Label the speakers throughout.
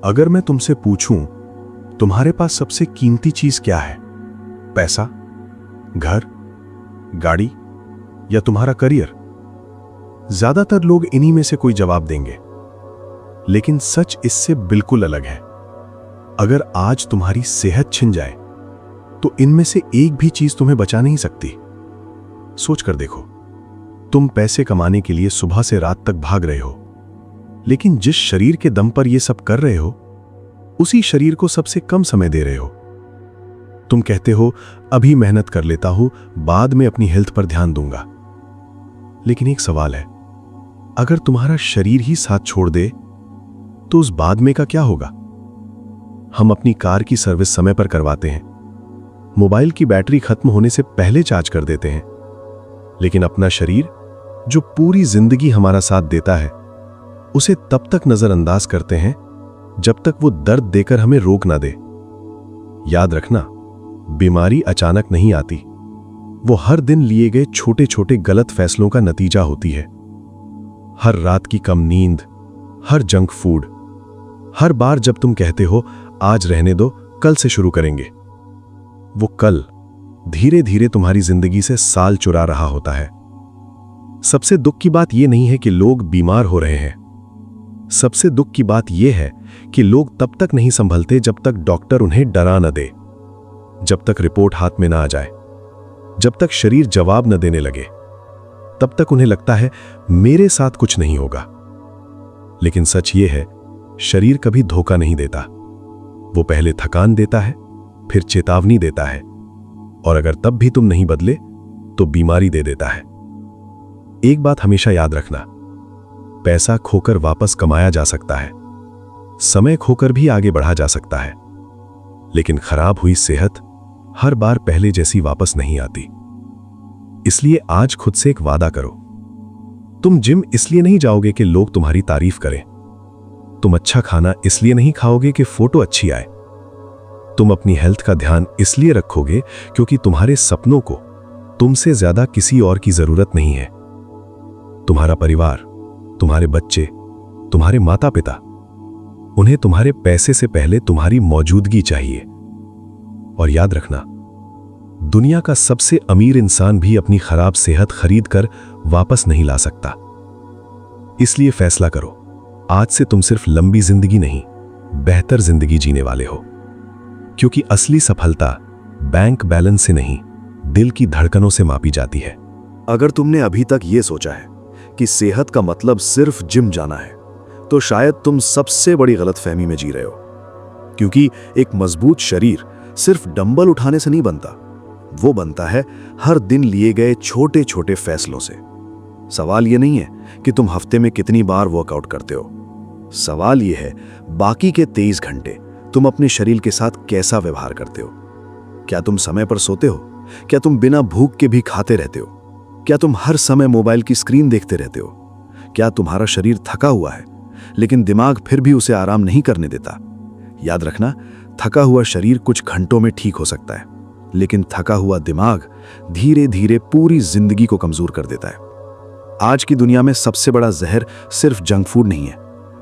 Speaker 1: अगर मैं तुमसे पूछूं, तुम्हारे पास सबसे कीमती चीज क्या है? पैसा, घर, गाड़ी या तुम्हारा करियर? ज्यादातर लोग इन्हीं में से कोई जवाब देंगे, लेकिन सच इससे बिल्कुल अलग है। अगर आज तुम्हारी सेहत छिन जाए तो इनमें से एक भी चीज तुम्हें बचा नहीं सकती। सोच कर देखो, तुम पैसे कमाने के लिए सुबह से रात तक भाग रहे हो, लेकिन जिस शरीर के दम पर यह सब कर रहे हो, उसी शरीर को सबसे कम समय दे रहे हो। तुम कहते हो अभी मेहनत कर लेता हूं, बाद में अपनी हेल्थ पर ध्यान दूंगा। लेकिन एक सवाल है, अगर तुम्हारा शरीर ही साथ छोड़ दे तो उस बाद में का क्या होगा? हम अपनी कार की सर्विस समय पर करवाते हैं, मोबाइल की बैटरी खत्म होने से पहले चार्ज कर देते हैं, लेकिन अपना शरीर जो पूरी जिंदगी हमारा साथ देता है, उसे तब तक नजरअंदाज करते हैं जब तक वो दर्द देकर हमें रोक ना दे। याद रखना, बीमारी अचानक नहीं आती, वो हर दिन लिए गए छोटे छोटे गलत फैसलों का नतीजा होती है। हर रात की कम नींद, हर जंक फूड, हर बार जब तुम कहते हो आज रहने दो, कल से शुरू करेंगे, वो कल धीरे धीरे तुम्हारी जिंदगी से साल चुरा रहा होता है। सबसे दुख की बात यह नहीं है कि लोग बीमार हो रहे हैं, सबसे दुख की बात यह है कि लोग तब तक नहीं संभलते जब तक डॉक्टर उन्हें डरा न दे, जब तक रिपोर्ट हाथ में ना आ जाए, जब तक शरीर जवाब न देने लगे, तब तक उन्हें लगता है मेरे साथ कुछ नहीं होगा। लेकिन सच यह है, शरीर कभी धोखा नहीं देता। वो पहले थकान देता है, फिर चेतावनी देता है, और अगर तब भी तुम नहीं बदले तो बीमारी दे देता है। एक बात हमेशा याद रखना, पैसा खोकर वापस कमाया जा सकता है, समय खोकर भी आगे बढ़ा जा सकता है, लेकिन खराब हुई सेहत हर बार पहले जैसी वापस नहीं आती। इसलिए आज खुद से एक वादा करो, तुम जिम इसलिए नहीं जाओगे कि लोग तुम्हारी तारीफ करें, तुम अच्छा खाना इसलिए नहीं खाओगे कि फोटो अच्छी आए, तुम अपनी हेल्थ का ध्यान इसलिए रखोगे क्योंकि तुम्हारे सपनों को तुमसे ज्यादा किसी और की जरूरत नहीं है। तुम्हारा परिवार, तुम्हारे बच्चे, तुम्हारे माता पिता, उन्हें तुम्हारे पैसे से पहले तुम्हारी मौजूदगी चाहिए। और याद रखना, दुनिया का सबसे अमीर इंसान भी अपनी खराब सेहत खरीद कर वापस नहीं ला सकता। इसलिए फैसला करो, आज से तुम सिर्फ लंबी जिंदगी नहीं, बेहतर जिंदगी जीने वाले हो। क्योंकि असली सफलता बैंक बैलेंस से नहीं, दिल की धड़कनों से मापी जाती है।
Speaker 2: अगर तुमने अभी तक यह सोचा है कि सेहत का मतलब सिर्फ जिम जाना है, तो शायद तुम सबसे बड़ी गलतफहमी में जी रहे हो। क्योंकि एक मजबूत शरीर सिर्फ डंबल उठाने से नहीं बनता, वो बनता है हर दिन लिए गए छोटे छोटे फैसलों से। सवाल यह नहीं है कि तुम हफ्ते में कितनी बार वर्कआउट करते हो, सवाल यह है बाकी के 23 घंटे तुम अपने शरीर के साथ कैसा व्यवहार करते हो। क्या तुम समय पर सोते हो? क्या तुम बिना भूख के भी खाते रहते हो? क्या तुम हर समय मोबाइल की स्क्रीन देखते रहते हो? क्या तुम्हारा शरीर थका हुआ है, लेकिन दिमाग फिर भी उसे आराम नहीं करने देता? याद रखना, थका हुआ शरीर कुछ घंटों में ठीक हो सकता है, लेकिन थका हुआ दिमाग धीरे धीरे पूरी जिंदगी को कमजोर कर देता है। आज की दुनिया में सबसे बड़ा जहर सिर्फ जंक फूड नहीं है,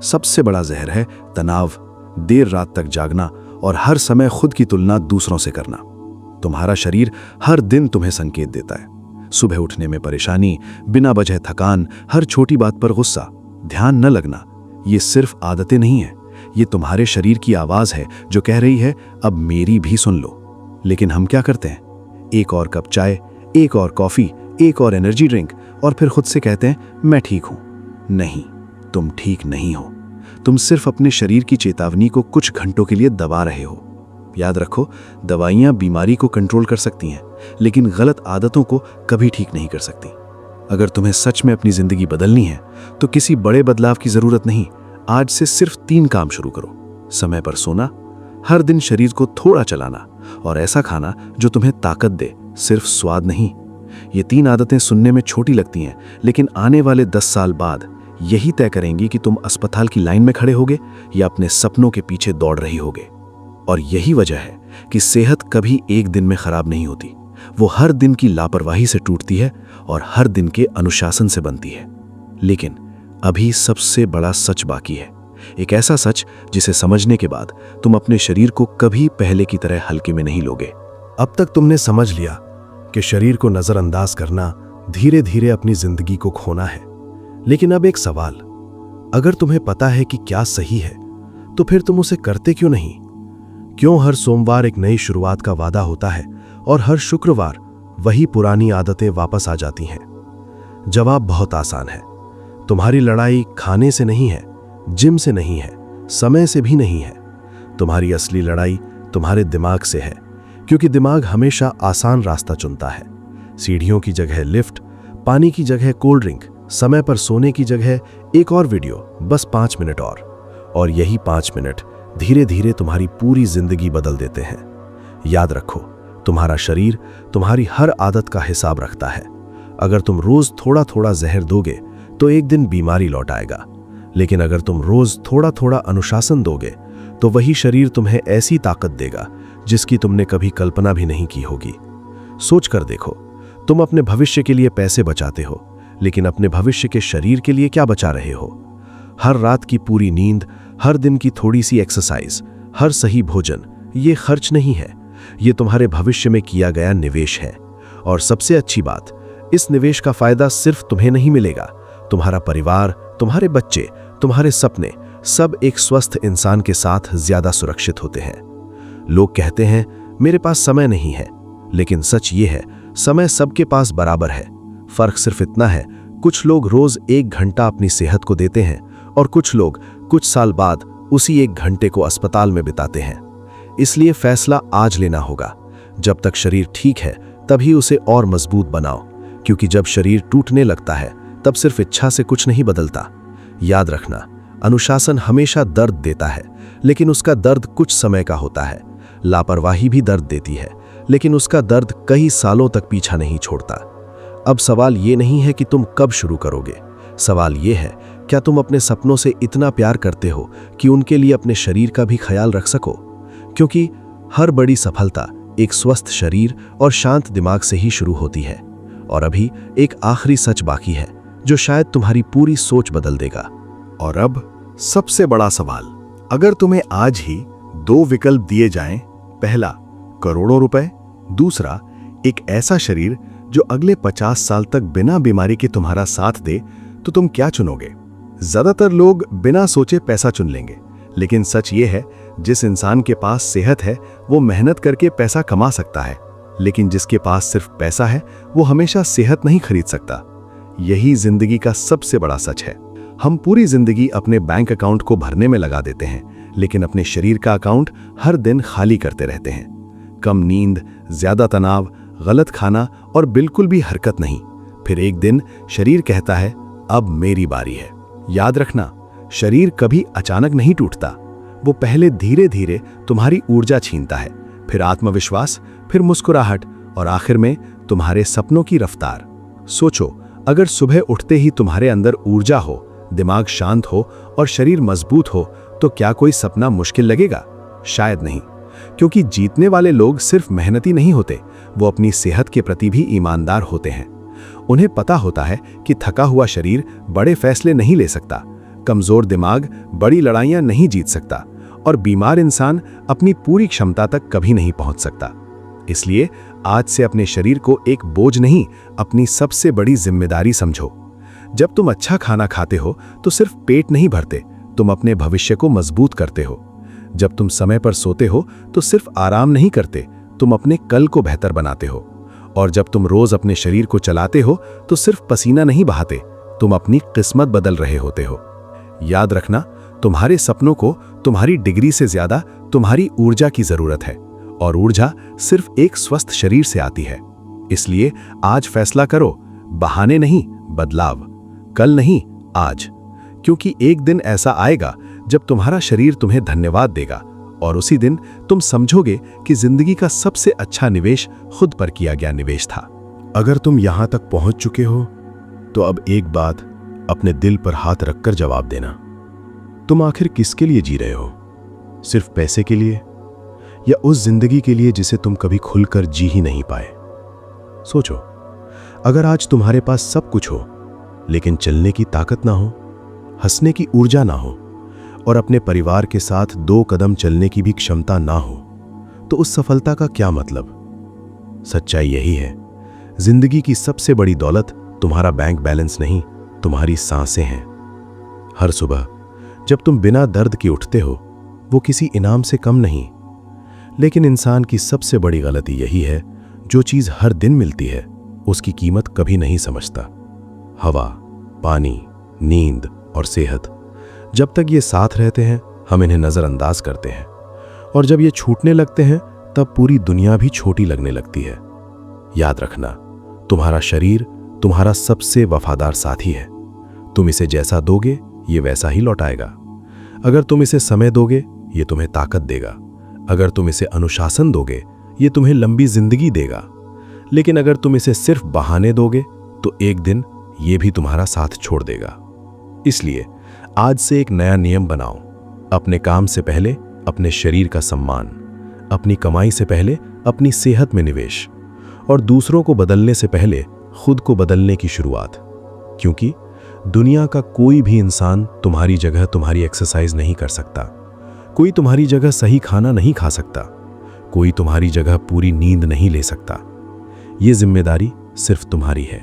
Speaker 2: सबसे बड़ा जहर है तनाव, देर रात तक जागना और हर समय खुद की तुलना दूसरों से करना। तुम्हारा शरीर हर दिन तुम्हें संकेत देता है, सुबह उठने में परेशानी, बिना वजह थकान, हर छोटी बात पर गुस्सा, ध्यान न लगना। ये सिर्फ आदतें नहीं है, ये तुम्हारे शरीर की आवाज है जो कह रही है अब मेरी भी सुन लो। लेकिन हम क्या करते हैं? एक और कप चाय, एक और कॉफी, एक और एनर्जी ड्रिंक, और फिर खुद से कहते हैं मैं ठीक हूं। नहीं, तुम ठीक नहीं हो, तुम सिर्फ अपने शरीर की चेतावनी को कुछ घंटों के लिए दबा रहे हो। याद रखो, दवाइयां बीमारी को कंट्रोल कर सकती हैं, लेकिन गलत आदतों को कभी ठीक नहीं कर सकती। अगर तुम्हें सच में अपनी जिंदगी बदलनी है तो किसी बड़े बदलाव की जरूरत नहीं, आज से सिर्फ 3 काम शुरू करो। समय पर सोना, हर दिन शरीर को थोड़ा चलाना, और ऐसा खाना जो तुम्हें ताकत दे, सिर्फ स्वाद नहीं। ये 3 आदतें सुनने में छोटी लगती हैं, लेकिन आने वाले 10 साल बाद यही तय करेंगी कि तुम अस्पताल की लाइन में खड़े होगे या अपने सपनों के पीछे दौड़ रही होगे। और यही वजह है कि सेहत कभी एक दिन में खराब नहीं होती, वो हर दिन की लापरवाही से टूटती है और हर दिन के अनुशासन से बनती है। लेकिन अभी सबसे बड़ा सच बाकी है एक ऐसा सच जिसे समझने के बाद तुम अपने शरीर को कभी पहले की तरह हल्के में नहीं लोगे।
Speaker 1: अब तक तुमने समझ लिया कि शरीर को नजरअंदाज करना धीरे धीरे अपनी जिंदगी को खोना है। लेकिन अब एक सवाल, अगर तुम्हें पता है कि क्या सही है तो फिर तुम उसे करते क्यों नहीं? क्यों हर सोमवार एक नई शुरुआत का वादा होता है और हर शुक्रवार वही पुरानी आदतें वापस आ जाती हैं? जवाब बहुत आसान है। तुम्हारी लड़ाई खाने से नहीं है, जिम से नहीं है, समय से भी नहीं है। तुम्हारी असली लड़ाई तुम्हारे दिमाग से है, क्योंकि दिमाग हमेशा आसान रास्ता चुनता है। सीढ़ियों की जगह लिफ्ट, पानी की जगह कोल्ड ड्रिंक, समय पर सोने की जगह एक और वीडियो, बस 5 मिनट और यही 5 मिनट धीरे धीरे तुम्हारी पूरी जिंदगी बदल देते हैं। याद रखो, तुम्हारा शरीर तुम्हारी हर आदत का हिसाब रखता है। अगर तुम रोज थोड़ा थोड़ा जहर दोगे तो एक दिन बीमारी लौट आएगा, लेकिन अगर तुम रोज थोड़ा थोड़ा अनुशासन दोगे तो वही शरीर तुम्हें ऐसी ताकत देगा जिसकी तुमने कभी कल्पना भी नहीं की होगी। सोच कर देखो, तुम अपने भविष्य के लिए पैसे बचाते हो, लेकिन अपने भविष्य के शरीर के लिए क्या बचा रहे हो? हर रात की पूरी नींद, हर दिन की थोड़ी सी एक्सरसाइज, हर सही भोजन, ये खर्च नहीं है, ये तुम्हारे भविष्य में किया गया निवेश है। और सबसे अच्छी बात, इस निवेश का फायदा सिर्फ तुम्हें नहीं मिलेगा, तुम्हारा परिवार, तुम्हारे बच्चे, तुम्हारे सपने, सब एक स्वस्थ इंसान के साथ ज्यादा सुरक्षित होते हैं। लोग कहते हैं मेरे पास समय नहीं है, लेकिन सच ये है, समय सबके पास बराबर है। फर्क सिर्फ इतना है, कुछ लोग रोज 1 घंटा अपनी सेहत को देते हैं और कुछ लोग कुछ साल बाद उसी 1 घंटे को अस्पताल में बिताते हैं। इसलिए फैसला आज लेना होगा। जब तक शरीर ठीक है तभी उसे और मजबूत बनाओ, क्योंकि जब शरीर टूटने लगता है तब सिर्फ इच्छा से कुछ नहीं बदलता। याद रखना, अनुशासन हमेशा दर्द देता है, लेकिन उसका दर्द कुछ समय का होता है। लापरवाही भी दर्द देती है, लेकिन उसका दर्द कई सालों तक पीछा नहीं छोड़ता। अब सवाल ये नहीं है कि तुम कब शुरू करोगे, सवाल ये है, क्या तुम अपने सपनों से इतना प्यार करते हो कि उनके लिए अपने शरीर का भी ख्याल रख सको? क्योंकि हर बड़ी सफलता एक स्वस्थ शरीर और शांत दिमाग से ही शुरू होती है। और अभी एक आखिरी सच बाकी है जो शायद तुम्हारी पूरी सोच बदल देगा।
Speaker 2: और अब सबसे बड़ा सवाल, अगर तुम्हें आज ही 2 विकल्प दिए जाएं, पहला करोड़ों रुपए, दूसरा एक ऐसा शरीर जो अगले 50 साल तक बिना बीमारी के तुम्हारा साथ दे, तो तुम क्या चुनोगे? ज्यादातर लोग बिना सोचे पैसा चुन लेंगे, लेकिन सच ये है, जिस इंसान के पास सेहत है वो मेहनत करके पैसा कमा सकता है, लेकिन जिसके पास सिर्फ पैसा है वो हमेशा सेहत नहीं खरीद सकता। यही जिंदगी का सबसे बड़ा सच है। हम पूरी जिंदगी अपने बैंक अकाउंट को भरने में लगा देते हैं, लेकिन अपने शरीर का अकाउंट हर दिन खाली करते रहते हैं। कम नींद, ज्यादा तनाव, गलत खाना और बिल्कुल भी हरकत नहीं। फिर एक दिन शरीर कहता है अब मेरी बारी है। याद रखना, शरीर कभी अचानक नहीं टूटता, वो पहले धीरे धीरे तुम्हारी ऊर्जा छीनता है, फिर आत्मविश्वास, फिर मुस्कुराहट और आखिर में तुम्हारे सपनों की रफ्तार। सोचो, अगर सुबह उठते ही तुम्हारे अंदर ऊर्जा हो, दिमाग शांत हो और शरीर मजबूत हो, तो क्या कोई सपना मुश्किल लगेगा? शायद नहीं, क्योंकि जीतने वाले लोग सिर्फ मेहनती नहीं होते, वो अपनी सेहत के प्रति भी ईमानदार होते हैं। उन्हें पता होता है कि थका हुआ शरीर बड़े फैसले नहीं ले सकता, कमजोर दिमाग बड़ी लड़ाइयां नहीं जीत सकता और बीमार इंसान अपनी पूरी क्षमता तक कभी नहीं पहुंच सकता। इसलिए आज से अपने शरीर को एक बोझ नहीं, अपनी सबसे बड़ी जिम्मेदारी समझो। जब तुम अच्छा खाना खाते हो तो सिर्फ पेट नहीं भरते, तुम अपने भविष्य को मजबूत करते हो। जब तुम समय पर सोते हो तो सिर्फ आराम नहीं करते, तुम अपने कल को बेहतर बनाते हो। और जब तुम रोज अपने शरीर को चलाते हो तो सिर्फ पसीना नहीं बहाते, तुम अपनी किस्मत बदल रहे होते हो। याद रखना, तुम्हारे सपनों को तुम्हारी डिग्री से ज्यादा तुम्हारी ऊर्जा की जरूरत है, और ऊर्जा सिर्फ एक स्वस्थ शरीर से आती है। इसलिए आज फैसला करो, बहाने नहीं, बदलाव। कल नहीं, आज, क्योंकि एक दिन ऐसा आएगा जब तुम्हारा शरीर तुम्हें धन्यवाद देगा, और उसी दिन तुम समझोगे कि जिंदगी का सबसे अच्छा निवेश खुद पर किया गया निवेश था।
Speaker 1: अगर तुम यहां तक पहुंच चुके हो तो अब एक बात अपने दिल पर हाथ रखकर जवाब देना। तुम आखिर किसके लिए जी रहे हो? सिर्फ पैसे के लिए, या उस जिंदगी के लिए जिसे तुम कभी खुलकर जी ही नहीं पाए? सोचो, अगर आज तुम्हारे पास सब कुछ हो लेकिन चलने की ताकत ना हो, हंसने की ऊर्जा ना हो और अपने परिवार के साथ 2 कदम चलने की भी क्षमता ना हो, तो उस सफलता का क्या मतलब? सच्चाई यही है, जिंदगी की सबसे बड़ी दौलत तुम्हारा बैंक बैलेंस नहीं, तुम्हारी सांसें हैं। हर सुबह जब तुम बिना दर्द के उठते हो, वो किसी इनाम से कम नहीं। लेकिन इंसान की सबसे बड़ी गलती यही है, जो चीज़ हर दिन मिलती है उसकी कीमत कभी नहीं समझता। हवा, पानी, नींद और सेहत, जब तक ये साथ रहते हैं हम इन्हें नज़रअंदाज करते हैं, और जब ये छूटने लगते हैं तब पूरी दुनिया भी छोटी लगने लगती है। याद रखना, तुम्हारा शरीर तुम्हारा सबसे वफादार साथी है। तुम इसे जैसा दोगे ये वैसा ही लौटाएगा। अगर तुम इसे समय दोगे ये तुम्हें ताकत देगा। अगर तुम इसे अनुशासन दोगे ये तुम्हें लंबी जिंदगी देगा। लेकिन अगर तुम इसे सिर्फ बहाने दोगे तो एक दिन ये भी तुम्हारा साथ छोड़ देगा। इसलिए आज से एक नया नियम बनाओ। अपने काम से पहले अपने शरीर का सम्मान, अपनी कमाई से पहले अपनी सेहत में निवेश, और दूसरों को बदलने से पहले खुद को बदलने की शुरुआत। क्योंकि दुनिया का कोई भी इंसान तुम्हारी जगह तुम्हारी एक्सरसाइज नहीं कर सकता। कोई तुम्हारी जगह सही खाना नहीं खा सकता। कोई तुम्हारी जगह पूरी नींद नहीं ले सकता। ये जिम्मेदारी सिर्फ तुम्हारी है।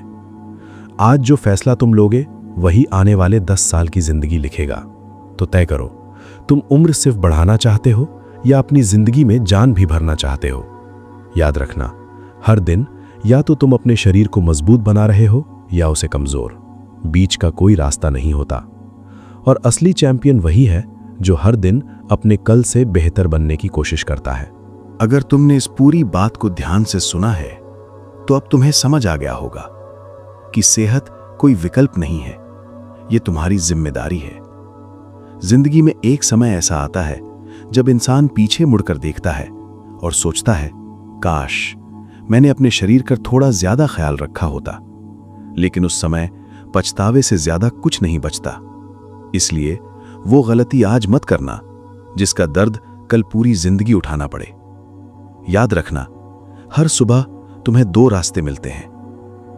Speaker 1: आज जो फैसला तुम लोगे वही आने वाले 10 साल की जिंदगी लिखेगा। तो तय करो, तुम उम्र सिर्फ बढ़ाना चाहते हो या अपनी जिंदगी में जान भी भरना चाहते हो। याद रखना, हर दिन या तो तुम अपने शरीर को मजबूत बना रहे हो या उसे कमजोर। बीच का कोई रास्ता नहीं होता। और असली चैंपियन वही है जो हर दिन अपने कल से बेहतर बनने की कोशिश करता है।
Speaker 2: अगर तुमने इस पूरी बात को ध्यान से सुना है तो अब तुम्हें समझ आ गया होगा कि सेहत कोई विकल्प नहीं है, ये तुम्हारी जिम्मेदारी है। जिंदगी में एक समय ऐसा आता है जब इंसान पीछे मुड़कर देखता है और सोचता है, काश मैंने अपने शरीर का थोड़ा ज्यादा ख्याल रखा होता। लेकिन उस समय पछतावे से ज्यादा कुछ नहीं बचता। इसलिए वो गलती आज मत करना जिसका दर्द कल पूरी जिंदगी उठाना पड़े। याद रखना, हर सुबह तुम्हें 2 रास्ते मिलते हैं।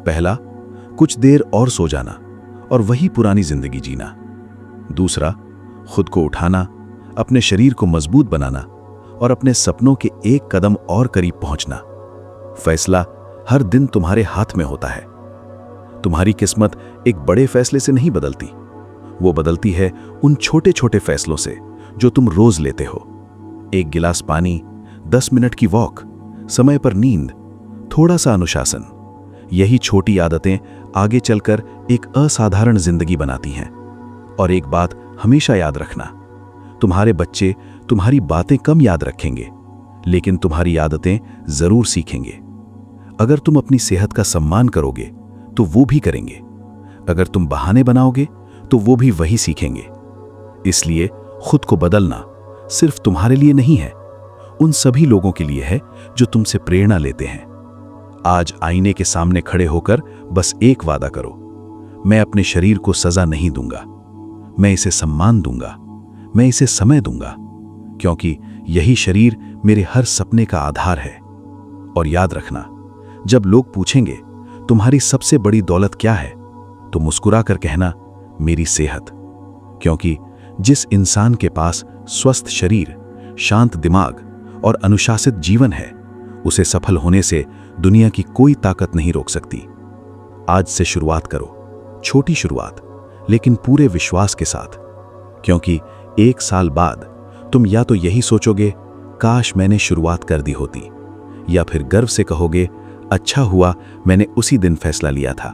Speaker 2: पहला, कुछ देर और सो जाना और वही पुरानी जिंदगी जीना। दूसरा, खुद को उठाना, अपने शरीर को मजबूत बनाना और अपने सपनों के एक कदम और करीब पहुंचना। फैसला हर दिन तुम्हारे हाथ में होता है। तुम्हारी किस्मत एक बड़े फैसले से नहीं बदलती, वो बदलती है उन छोटे छोटे फैसलों से जो तुम रोज लेते हो। 1 गिलास पानी, 10 मिनट की वॉक, समय पर नींद, थोड़ा सा अनुशासन, यही छोटी आदतें आगे चलकर एक असाधारण जिंदगी बनाती हैं। और एक बात हमेशा याद रखना, तुम्हारे बच्चे तुम्हारी बातें कम याद रखेंगे, लेकिन तुम्हारी आदतें जरूर सीखेंगे। अगर तुम अपनी सेहत का सम्मान करोगे तो वो भी करेंगे। अगर तुम बहाने बनाओगे तो वो भी वही सीखेंगे। इसलिए खुद को बदलना सिर्फ तुम्हारे लिए नहीं है, उन सभी लोगों के लिए है जो तुमसे प्रेरणा लेते हैं। आज आईने के सामने खड़े होकर बस एक वादा करो, मैं अपने शरीर को सजा नहीं दूंगा, मैं इसे सम्मान दूंगा, मैं इसे समय दूंगा, क्योंकि यही शरीर मेरे हर सपने का आधार है। और याद रखना, जब लोग पूछेंगे तुम्हारी सबसे बड़ी दौलत क्या है, तो मुस्कुरा कर कहना, मेरी सेहत। क्योंकि जिस इंसान के पास स्वस्थ शरीर, शांत दिमाग और अनुशासित जीवन है, उसे सफल होने से दुनिया की कोई ताकत नहीं रोक सकती। आज से शुरुआत करो, छोटी शुरुआत, लेकिन पूरे विश्वास के साथ। क्योंकि 1 साल बाद तुम या तो यही सोचोगे, काश मैंने शुरुआत कर दी होती, या फिर गर्व से कहोगे, अच्छा हुआ मैंने उसी दिन फैसला लिया था।